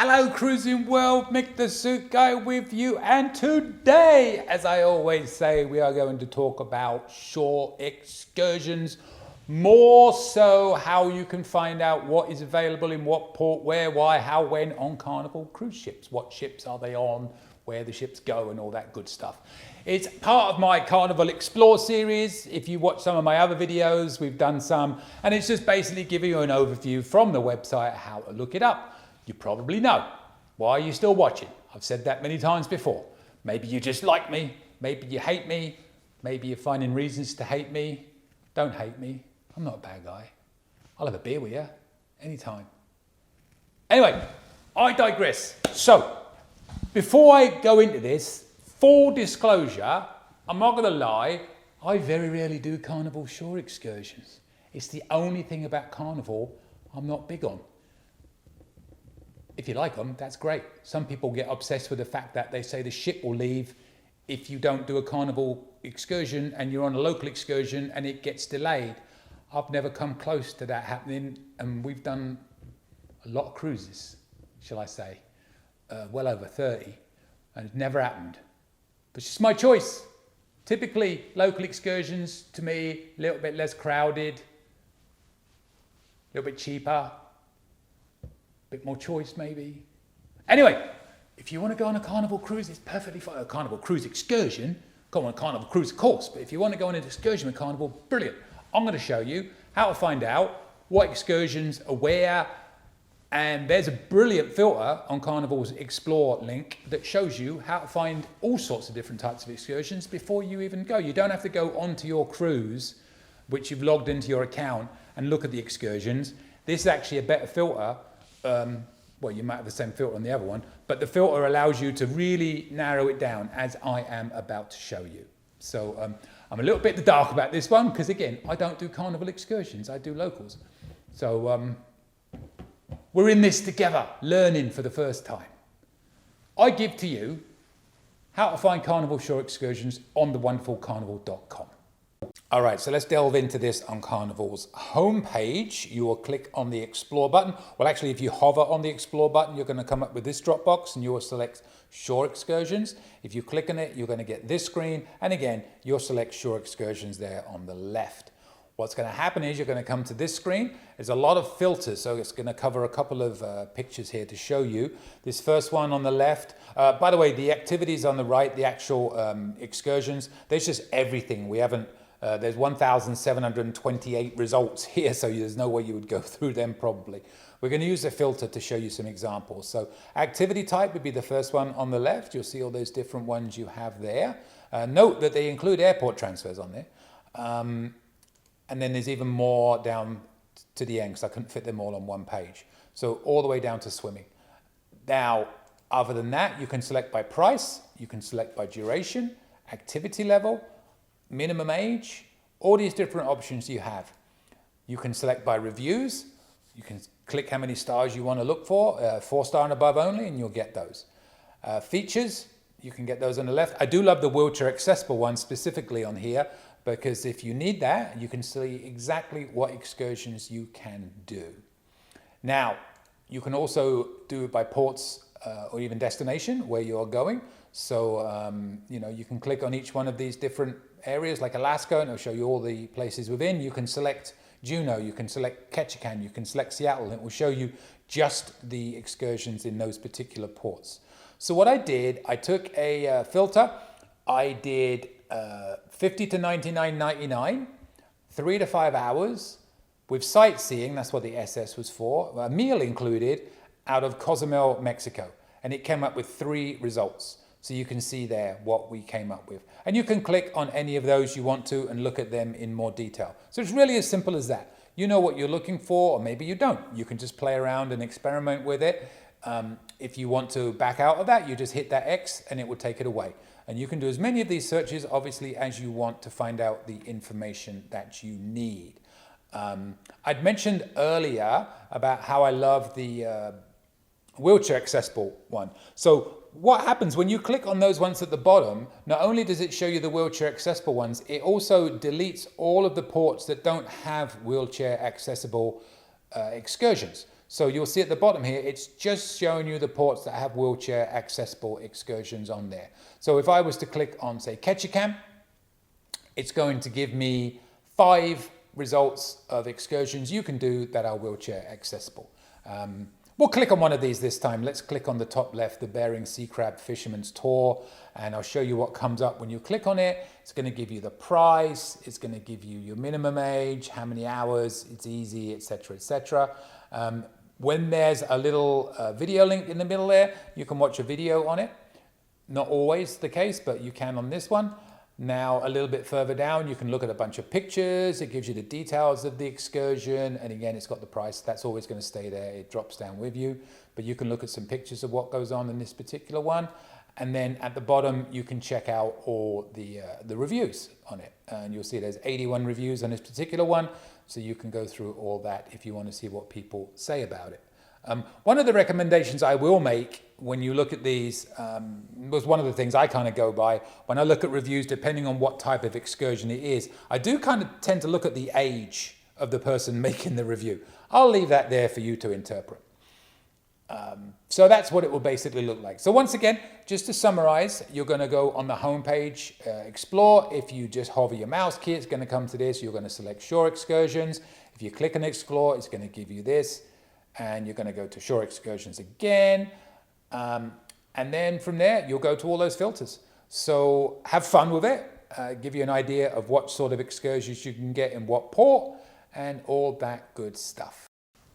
Hello cruising world, Mick the Suit Guy with you, and today, as I always say, we are going to talk about shore excursions, more so how you can find out what is available in what port, where, why, how, when on Carnival cruise ships. What ships are they on, where the ships go and all that good stuff. It's part of my Carnival Explore series. If you watch some of my other videos, we've done some, and it's just basically giving you an overview from the website how to look it up. You probably know. Why are you still watching? I've said that many times before. Maybe you just like me. Maybe you hate me. Maybe you're finding reasons to hate me. Don't hate me. I'm not a bad guy. I'll have a beer with you anytime. Anyway, I digress. So, before I go into this, full disclosure, I'm not going to lie, I very rarely do Carnival shore excursions. It's the only thing about Carnival I'm not big on. If you like them, that's great. Some people get obsessed with the fact that they say the ship will leave if you don't do a Carnival excursion and you're on a local excursion and it gets delayed. I've never come close to that happening, and we've done a lot of cruises, shall I say, well over 30, and it never happened. But it's just my choice. Typically, local excursions, to me, a little bit less crowded, a little bit cheaper, bit more choice maybe. Anyway, if you want to go on a Carnival cruise, it's perfectly fine. A Carnival cruise excursion, go on a Carnival cruise course, but if you want to go on an excursion with Carnival, brilliant. I'm going to show you how to find out what excursions are where, and there's a brilliant filter on Carnival's Explore link that shows you how to find all sorts of different types of excursions before you even go. You don't have to go onto your cruise, which you've logged into your account, and look at the excursions. This is actually a better filter. Well, you might have the same filter on the other one, but the filter allows you to really narrow it down, as I am about to show you. So I'm a little bit in the dark about this one because, again, I don't do Carnival excursions, I do locals. So we're in this together, learning for the first time. I give to you how to find Carnival shore excursions on the wonderful carnival.com. All right, so let's delve into this on Carnival's homepage. You will click on the Explore button. Well, actually, if you hover on the Explore button, you're going to come up with this drop box and you will select Shore Excursions. If you click on it, you're going to get this screen. And again, you'll select Shore Excursions there on the left. What's going to happen is you're going to come to this screen. There's a lot of filters, so it's going to cover a couple of pictures here to show you. This first one on the left, by the way, the activities on the right, the actual excursions, there's just everything. We haven't there's 1,728 results here, so there's no way you would go through them probably. We're going to use a filter to show you some examples. So activity type would be the first one on the left. You'll see all those different ones you have there. Note that they include airport transfers on there. And then there's even more down to the end because I couldn't fit them all on one page. So all the way down to swimming. Now, other than that, you can select by price, you can select by duration, activity level, minimum age, all these different options you have. You can select by reviews. You can click how many stars you want to look for, 4-star and above only, and you'll get those. Features, you can get those on the left. I do love the wheelchair accessible ones specifically on here, because if you need that, you can see exactly what excursions you can do. Now, you can also do it by ports or even destination where you're going. So, you can click on each one of these different areas like Alaska, and it'll show you all the places within. You can select Juneau, you can select Ketchikan, you can select Seattle, and it will show you just the excursions in those particular ports. So what I did, I took a filter. I did 50 to 99.99, 3 to 5 hours with sightseeing. That's what the SS was for. A meal included out of Cozumel, Mexico, and it came up with 3 results. So you can see there what we came up with. And you can click on any of those you want to and look at them in more detail. So it's really as simple as that. You know what you're looking for, or maybe you don't. You can just play around and experiment with it. If you want to back out of that, you just hit that X and it will take it away. And you can do as many of these searches, obviously, as you want to find out the information that you need. I'd mentioned earlier about how I love the wheelchair accessible one. So what happens when you click on those ones at the bottom, not only does it show you the wheelchair accessible ones, it also deletes all of the ports that don't have wheelchair accessible excursions. So you'll see at the bottom here, it's just showing you the ports that have wheelchair accessible excursions on there. So if I was to click on, say, Ketchikan, it's going to give me 5 results of excursions you can do that are wheelchair accessible. We'll click on one of these this time. Let's click on the top left, the Bering Seacrab Fisherman's Tour, and I'll show you what comes up when you click on it. It's going to give you the price, it's going to give you your minimum age, how many hours, it's easy, etc., etc. When there's a little video link in the middle there, you can watch a video on it. Not always the case, but you can on this one. Now, a little bit further down, you can look at a bunch of pictures. It gives you the details of the excursion. And again, it's got the price. That's always going to stay there. It drops down with you. But you can look at some pictures of what goes on in this particular one. And then at the bottom, you can check out all the reviews on it. And you'll see there's 81 reviews on this particular one. So you can go through all that if you want to see what people say about it. One of the recommendations I will make when you look at these was one of the things I kind of go by. When I look at reviews, depending on what type of excursion it is, I do kind of tend to look at the age of the person making the review. I'll leave that there for you to interpret. So that's what it will basically look like. So once again, just to summarize, you're going to go on the home page, Explore. If you just hover your mouse key, it's going to come to this. You're going to select Shore Excursions. If you click on Explore, it's going to give you this. And you're going to go to Shore Excursions again. And then from there, you'll go to all those filters. So have fun with it. Give you an idea of what sort of excursions you can get in what port and all that good stuff.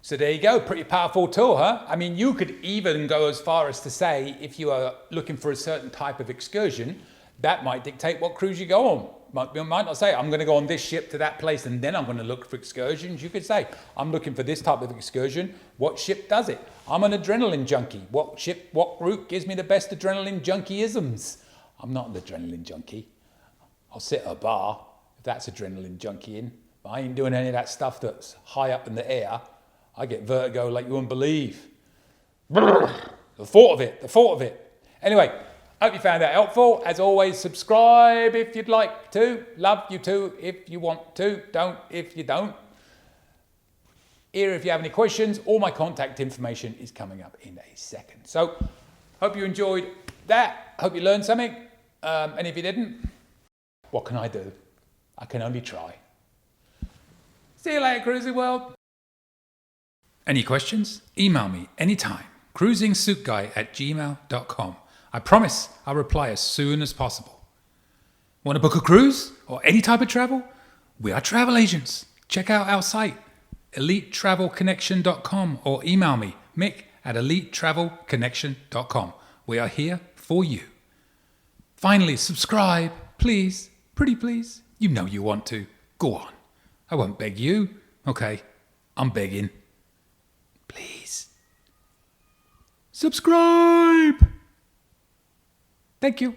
So there you go, pretty powerful tool, huh? I mean, you could even go as far as to say, if you are looking for a certain type of excursion, that might dictate what cruise you go on. You might not say, I'm going to go on this ship to that place and then I'm going to look for excursions. You could say, I'm looking for this type of excursion. What ship does it? I'm an adrenaline junkie. What route gives me the best adrenaline junkie-isms? I'm not an adrenaline junkie. I'll sit at a bar if that's adrenaline junkie-ing. But I ain't doing any of that stuff that's high up in the air. I get vertigo like you wouldn't believe. The thought of it. Anyway, I hope you found that helpful. As always, subscribe if you'd like to. Love you too if you want to. Don't if you don't. Here, if you have any questions, all my contact information is coming up in a second. So, hope you enjoyed that. Hope you learned something. And if you didn't, what can I do? I can only try. See you later, Cruising World. Any questions? Email me anytime. cruisingsuitguy@gmail.com. I promise I'll reply as soon as possible. Want to book a cruise or any type of travel? We are travel agents. Check out our site, elitetravelconnection.com, or email me, Mick, at elitetravelconnection.com. We are here for you. Finally, subscribe, please. Pretty please. You know you want to. Go on. I won't beg you. Okay, I'm begging. Please. Subscribe! Thank you.